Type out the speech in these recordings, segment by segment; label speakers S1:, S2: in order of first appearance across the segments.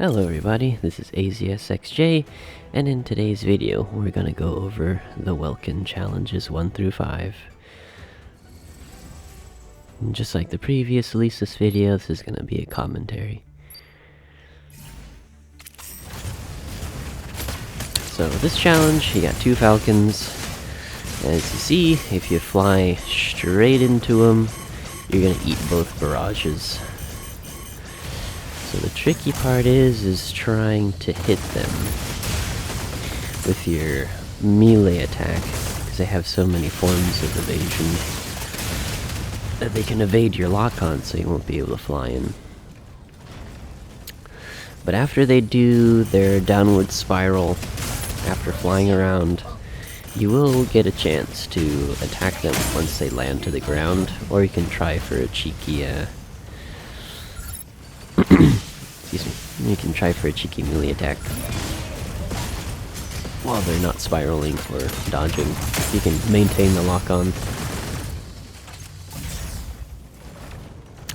S1: Hello everybody, this is AZSXJ, and in today's video we're gonna go over the Welkin challenges 1 through 5. And just like the previous Lisa's video, this is gonna be a commentary. So this challenge, you got 2 falcons. As you see, if you fly straight into them, you're gonna eat both barrages. So the tricky part is trying to hit them with your melee attack, because they have so many forms of evasion that they can evade your lock-on, so you won't be able to fly in. But after they do their downward spiral, after flying around, you will get a chance to attack them once they land to the ground, or you can try for a cheeky excuse me. You can try for a cheeky melee attack while they're not spiraling or dodging. You can maintain the lock-on.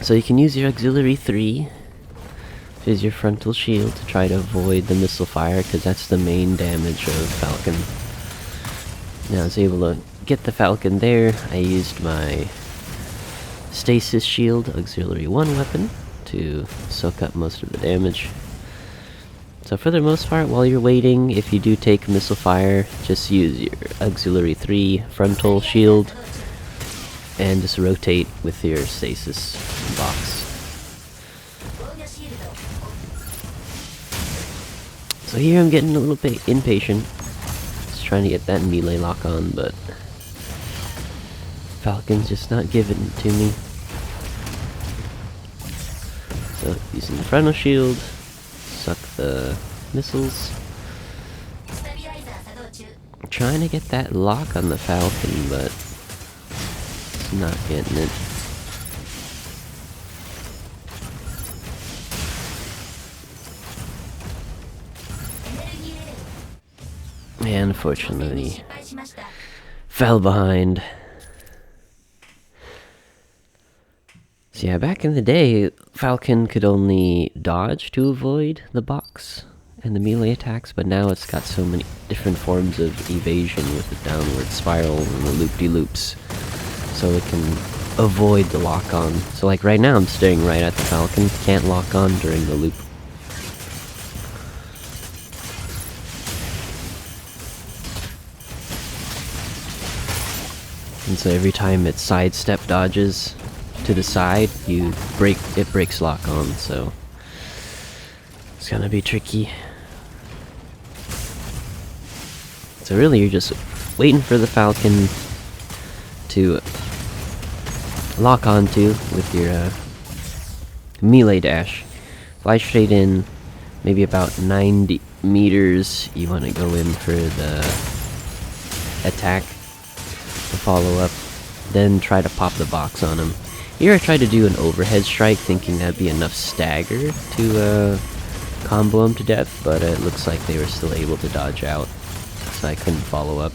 S1: So you can use your auxiliary 3, which is your frontal shield, to try to avoid the missile fire, because that's the main damage of Falcon. Now I was able to get the Falcon there. I used my stasis shield auxiliary 1 weapon to soak up most of the damage. So for the most part, while you're waiting, if you do take missile fire, just use your auxiliary 3 frontal shield and just rotate with your stasis box. So here I'm getting a little bit impatient, just trying to get that melee lock on, but Falcon's just not giving it to me. So using the frontal shield, suck the missiles. I'm trying to get that lock on the Falcon, but it's not getting it. And unfortunately, fell behind. So yeah, back in the day, Falcon could only dodge to avoid the box and the melee attacks, but now it's got so many different forms of evasion with the downward spiral and the loop-de-loops, so it can avoid the lock-on. So like right now, I'm staring right at the Falcon, can't lock on during the loop. And so every time it sidestep dodges to the side, it breaks lock on, so it's gonna be tricky. So really you're just waiting for the Falcon to lock onto with your melee dash. Fly straight in, maybe about 90 meters, you want to go in for the attack, the follow-up, then try to pop the box on him. Here I tried to do an overhead strike, thinking that'd be enough stagger to combo him to death, but it looks like they were still able to dodge out, so I couldn't follow up.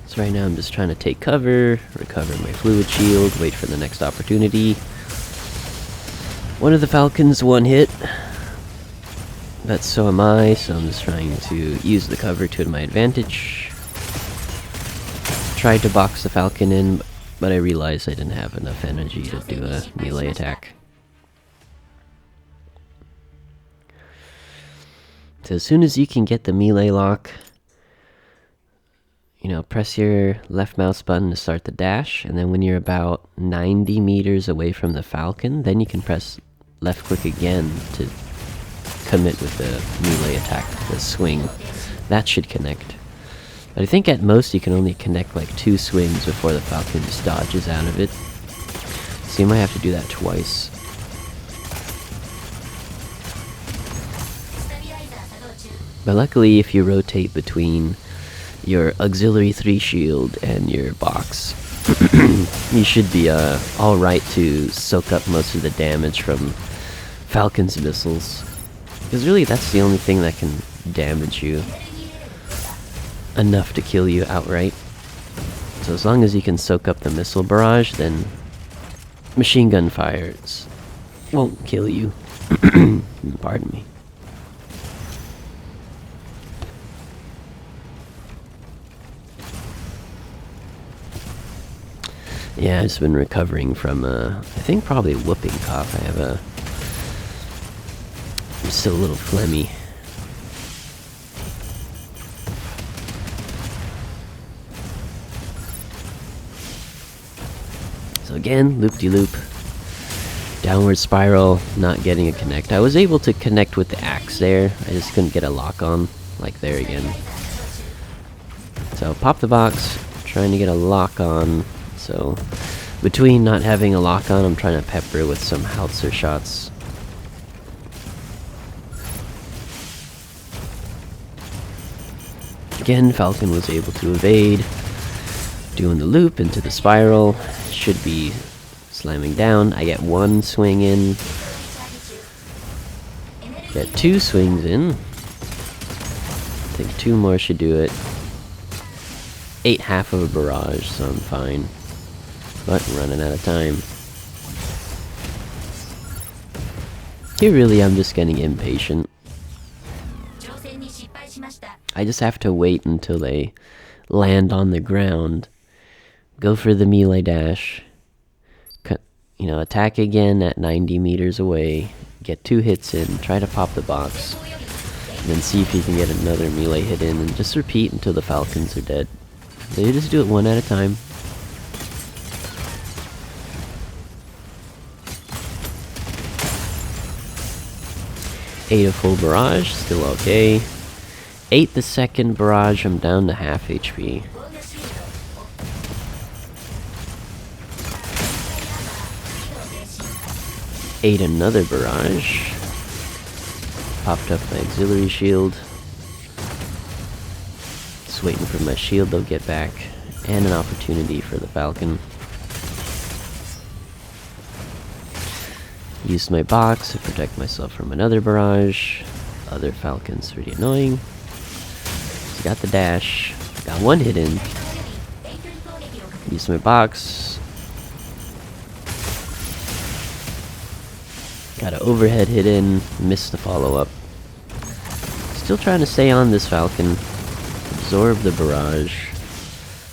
S1: So right now I'm just trying to take cover, recover my fluid shield, wait for the next opportunity. One of the Falcons one hit, but so am I, so I'm just trying to use the cover to my advantage. Tried to box the Falcon in, but I realized I didn't have enough energy to do a melee attack. So as soon as you can get the melee lock, press your left mouse button to start the dash, and then when you're about 90 meters away from the Falcon, then you can press left click again to commit with the melee attack, the swing. That should connect. But I think at most you can only connect like 2 swings before the Falcon just dodges out of it. So you might have to do that twice. But luckily, if you rotate between your auxiliary 3 shield and your box, you should be alright to soak up most of the damage from Falcon's missiles. Because really that's the only thing that can damage you enough to kill you outright. So as long as you can soak up the missile barrage, then machine gun fire is won't kill you. Pardon me. Yeah, I've just been recovering from, I think probably a whooping cough. I'm still a little phlegmy. So again, loop-de-loop. Downward spiral, not getting a connect. I was able to connect with the axe there. I just couldn't get a lock on, like there again. So pop the box, trying to get a lock on. So between not having a lock on, I'm trying to pepper with some howitzer shots. Again, Falcon was able to evade. Doing the loop into the spiral. Should be slamming down. I get one swing in. Get two swings in. I think two more should do it. Ate half of a barrage, so I'm fine. But running out of time. Here really I'm just getting impatient. I just have to wait until they land on the ground. Go for the melee dash. You know, attack again at 90 meters away. Get 2 hits in. Try to pop the box. And then see if you can get another melee hit in. And just repeat until the Falcons are dead. So you just do it one at a time. Ate a full barrage. Still okay. Ate the second barrage. I'm down to half HP. Ate another barrage. Popped up my auxiliary shield. Just waiting for my shield to get back. And an opportunity for the Falcon. Used my box to protect myself from another barrage. Other Falcon's pretty annoying. So got the dash. Got one hit in. Used my box. Got an overhead hit in, missed the follow-up. Still trying to stay on this Falcon. Absorb the barrage.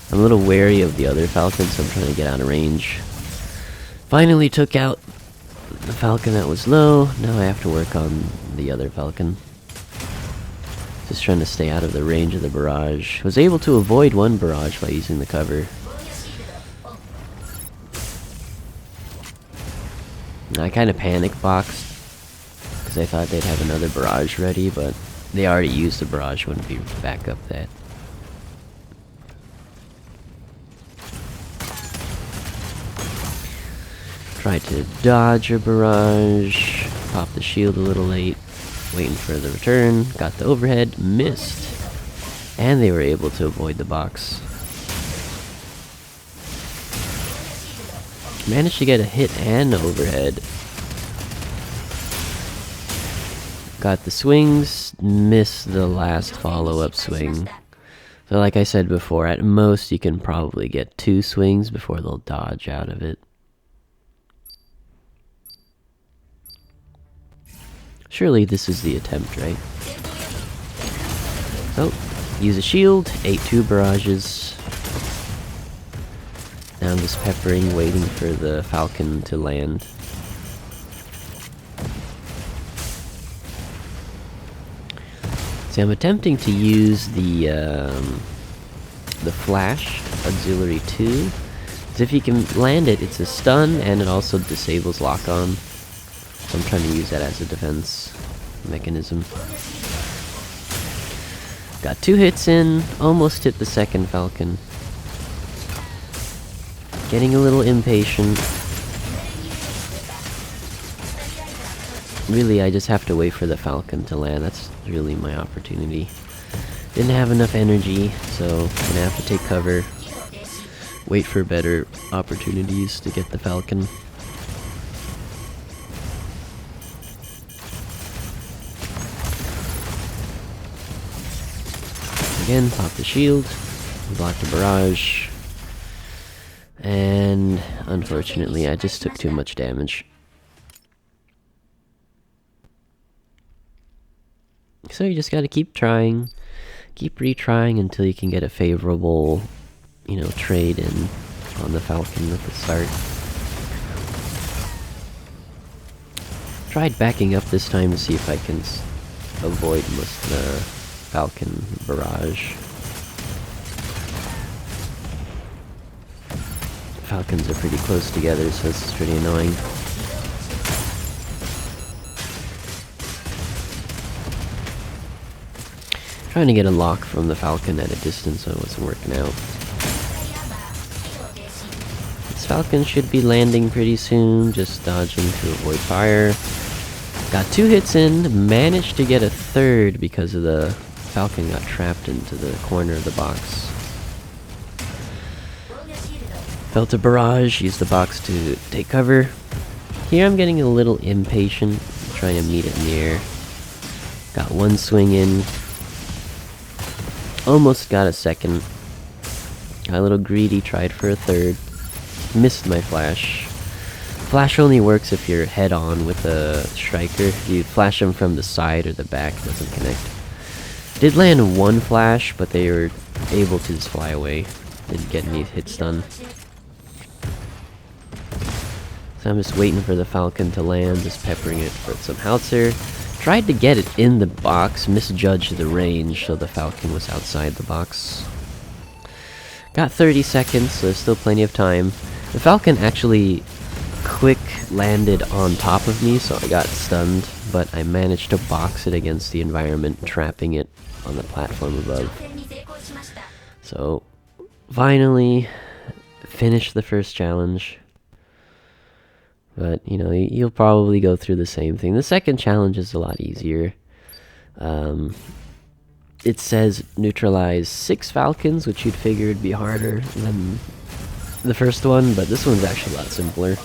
S1: I'm a little wary of the other Falcon, so I'm trying to get out of range. Finally took out the Falcon that was low. Now I have to work on the other Falcon. Just trying to stay out of the range of the barrage. Was able to avoid one barrage by using the cover. I kind of panic boxed because I thought they'd have another barrage ready, but they already used the barrage. Wouldn't be back up that. Tried to dodge a barrage, pop the shield a little late, waiting for the return, got the overhead, missed, and they were able to avoid the box. Managed to get a hit and overhead. Got the swings, missed the last follow-up swing. So like I said before, at most you can probably get 2 swings before they'll dodge out of it. Surely this is the attempt, right? So, use a shield, ate 2 barrages. Now I'm just peppering, waiting for the Falcon to land. See, I'm attempting to use the Flash Auxiliary 2. Because if you can land it, it's a stun, and it also disables lock-on. So I'm trying to use that as a defense mechanism. Got 2 hits in, almost hit the second Falcon. Getting a little impatient. Really, I just have to wait for the Falcon to land. That's really my opportunity. Didn't have enough energy, so I'm gonna have to take cover. Wait for better opportunities to get the Falcon. Again, pop the shield, block the barrage. And unfortunately, I just took too much damage. So you just gotta keep trying, keep retrying until you can get a favorable, you know, trade in on the Falcon at the start. Tried backing up this time to see if I can avoid most of the Falcon barrage. Falcons are pretty close together, so this is pretty annoying. Trying to get a lock from the Falcon at a distance, so it wasn't working out. This Falcon should be landing pretty soon, just dodging to avoid fire. Got 2 hits in, managed to get a third because of the Falcon got trapped into the corner of the box. Felt a barrage, used the box to take cover. Here I'm getting a little impatient, trying to meet it in the air. Got 1 swing in. Almost got a second. Got a little greedy, tried for a third. Missed my flash. Flash only works if you're head on with a striker. If you flash them from the side or the back, it doesn't connect. Did land 1 flash, but they were able to just fly away. Didn't get any hits done. So I'm just waiting for the Falcon to land, just peppering it with some howitzer. Tried to get it in the box, misjudged the range, so the Falcon was outside the box. Got 30 seconds, so there's still plenty of time. The Falcon actually quick landed on top of me, so I got stunned, but I managed to box it against the environment, trapping it on the platform above. So, finally, finished the first challenge. But, you know, you'll probably go through the same thing. The second challenge is a lot easier. It says neutralize 6 Falcons, which you'd figure would be harder than the first one, but this one's actually a lot simpler.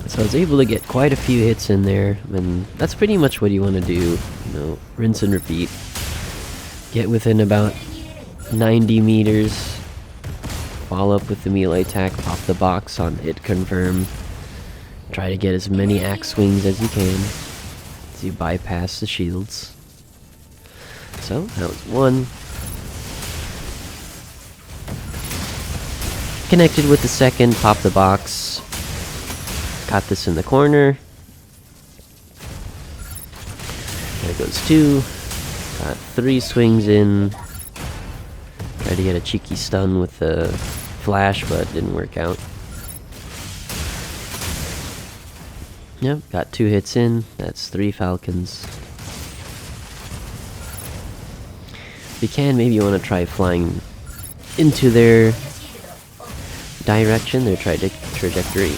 S1: So I was able to get quite a few hits in there, and that's pretty much what you want to do. You know, rinse and repeat. Get within about 90 meters, follow up with the melee attack, pop the box on hit confirm, try to get as many axe swings as you can as you bypass the shields. So, that was 1. Connected with the second, pop the box, got this in the corner, there goes 2, got 3 swings in. Tried to get a cheeky stun with the flash, but it didn't work out. Yep, got 2 hits in. That's 3 Falcons. If you can, maybe you want to try flying into their direction, their trajectory.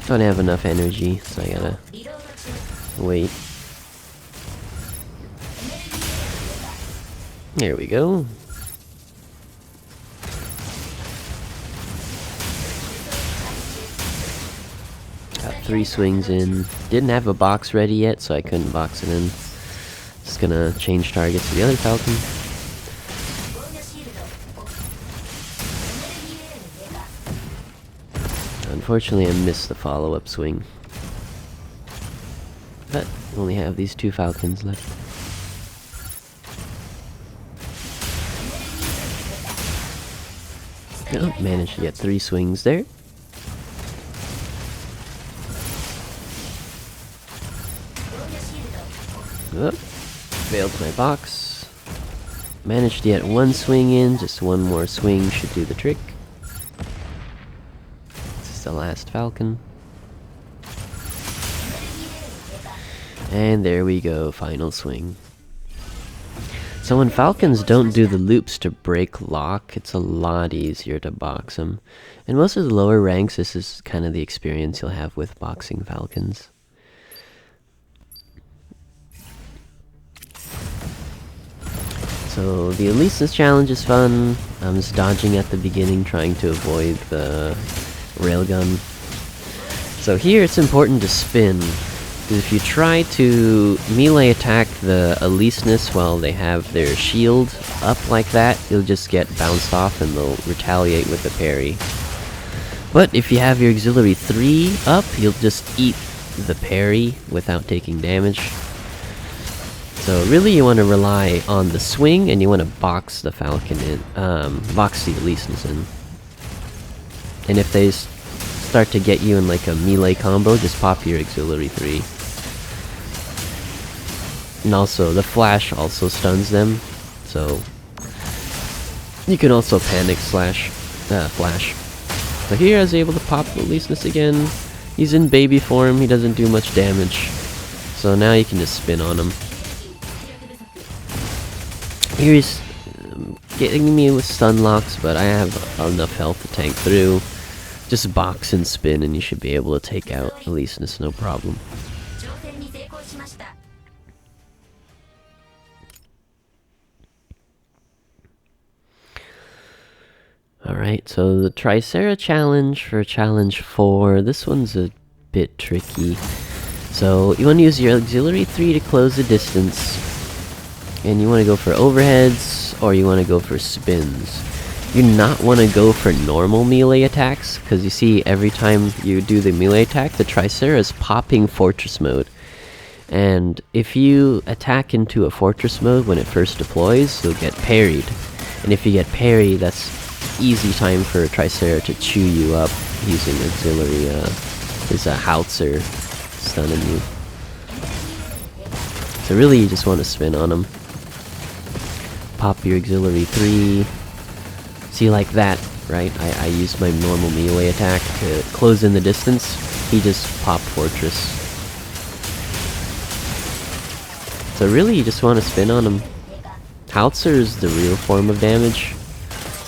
S1: Don't have enough energy, so I gotta wait. There we go. Got 3 swings in. Didn't have a box ready yet, so I couldn't box it in. Just gonna change targets to the other Falcon. Unfortunately, I missed the follow-up swing. But only have these 2 Falcons left. Oh, managed to get 3 swings there. Oh, failed my box. Managed to get 1 swing in, just 1 more swing should do the trick. This is the last Falcon. And there we go, final swing. So when Falcons don't do the loops to break lock, it's a lot easier to box them. In most of the lower ranks, this is kind of the experience you'll have with boxing Falcons. So the Elisa's challenge is fun. I'm just dodging at the beginning, trying to avoid the railgun. So here it's important to spin. If you try to melee attack the Eliseness while they have their shield up like that, you'll just get bounced off and they'll retaliate with a parry. But if you have your auxiliary 3 up, you'll just eat the parry without taking damage. So really you want to rely on the swing, and you want to box the Falcon in, box the Aleseness in. And if they start to get you in like a melee combo, just pop your auxiliary 3. And also, the flash also stuns them, so you can also panic flash. So here I was able to pop Aleseness again. He's in baby form, he doesn't do much damage. So now you can just spin on him. Here's getting me with stun locks, but I have enough health to tank through. Just box and spin and you should be able to take out Aleseness no problem. Alright, so the Tricera challenge for challenge 4, this one's a bit tricky. So you want to use your auxiliary 3 to close the distance, and you want to go for overheads, or you want to go for spins. You do not want to go for normal melee attacks, because you see every time you do the melee attack, the Tricera is popping fortress mode. And if you attack into a fortress mode when it first deploys, you'll get parried. And if you get parried, that's easy time for Tricera to chew you up using auxiliary, his howitzer stunning you. So really you just want to spin on him. Pop your auxiliary 3. See, like that, right? I used my normal melee attack to close in the distance. He just popped fortress. So really you just want to spin on him. Howitzer is the real form of damage.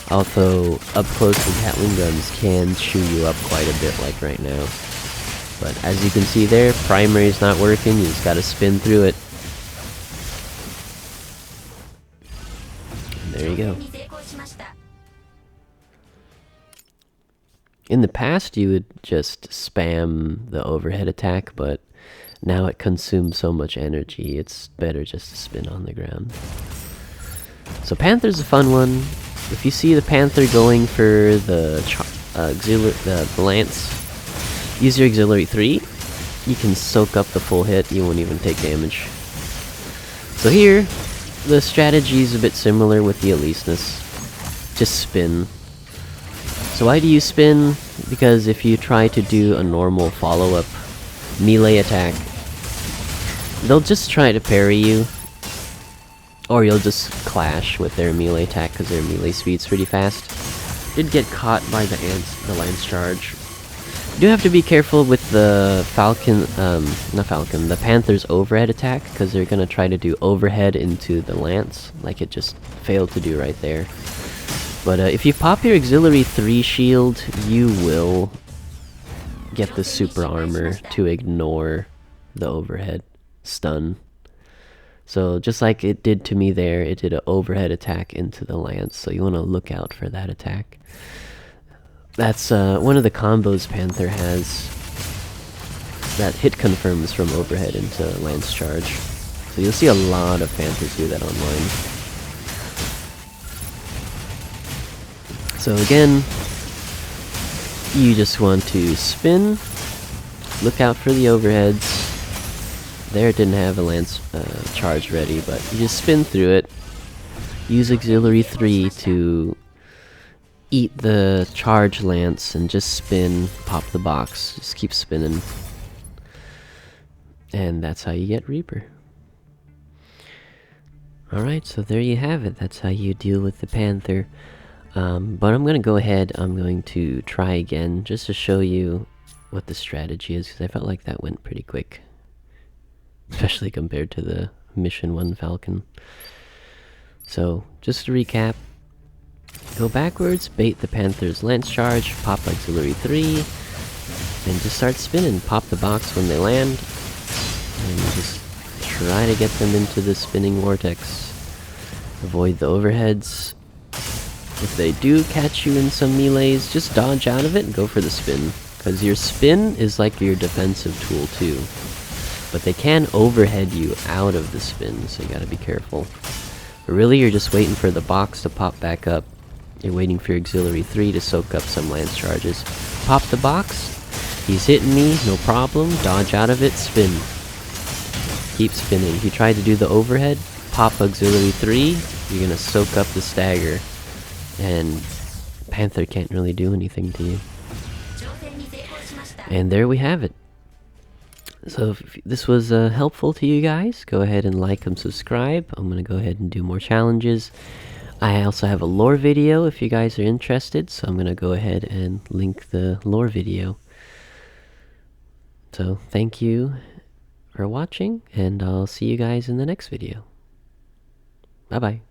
S1: Although, up close the Gatling guns can chew you up quite a bit like right now. But as you can see there, primary's not working, you just gotta spin through it. And there you go. In the past you would just spam the overhead attack, but now it consumes so much energy, it's better just to spin on the ground. So Panther's a fun one. If you see the Panther going for the lance, use your auxiliary 3. You can soak up the full hit, you won't even take damage. So here, the strategy is a bit similar with the Aleseness. Just spin. So why do you spin? Because if you try to do a normal follow-up melee attack, they'll just try to parry you. Or you'll just clash with their melee attack because their melee speed's pretty fast. Did get caught by the lance charge. You do have to be careful with the the Panther's overhead attack, because they're gonna try to do overhead into the lance, like it just failed to do right there. But if you pop your auxiliary 3 shield, you will get the super armor to ignore the overhead stun. So just like it did to me there, it did an overhead attack into the lance, so you want to look out for that attack. That's one of the combos Panther has that hit confirms from overhead into lance charge. So you'll see a lot of Panthers do that online. So again, you just want to spin, look out for the overheads. There it didn't have a lance charge ready, but you just spin through it. Use auxiliary 3 to eat the charge lance and just spin, pop the box, just keep spinning. And that's how you get Reaper. Alright, so there you have it. That's how you deal with the Panther. But I'm going to go ahead, I'm going to try again just to show you what the strategy is, because I felt like that went pretty quick. Especially compared to the Mission 1 Falcon. So, just to recap, go backwards, bait the Panther's lance charge, pop auxiliary 3, and just start spinning. Pop the box when they land, and just try to get them into the spinning vortex. Avoid the overheads. If they do catch you in some melees, just dodge out of it and go for the spin. Because your spin is like your defensive tool too. But they can overhead you out of the spin, so you gotta be careful. But really, you're just waiting for the box to pop back up, You're waiting for your auxiliary 3 to soak up some lance charges. Pop the box. He's hitting me, no problem. Dodge out of it, spin. Keep spinning. If you try to do the overhead, pop auxiliary 3, you're gonna soak up the stagger. And Panther can't really do anything to you. And there we have it. So if this was helpful to you guys, go ahead and like and subscribe. I'm gonna go ahead and do more challenges. I also have a lore video if you guys are interested, so I'm gonna go ahead and link the lore video. So thank you for watching, and I'll see you guys in the next video. Bye bye.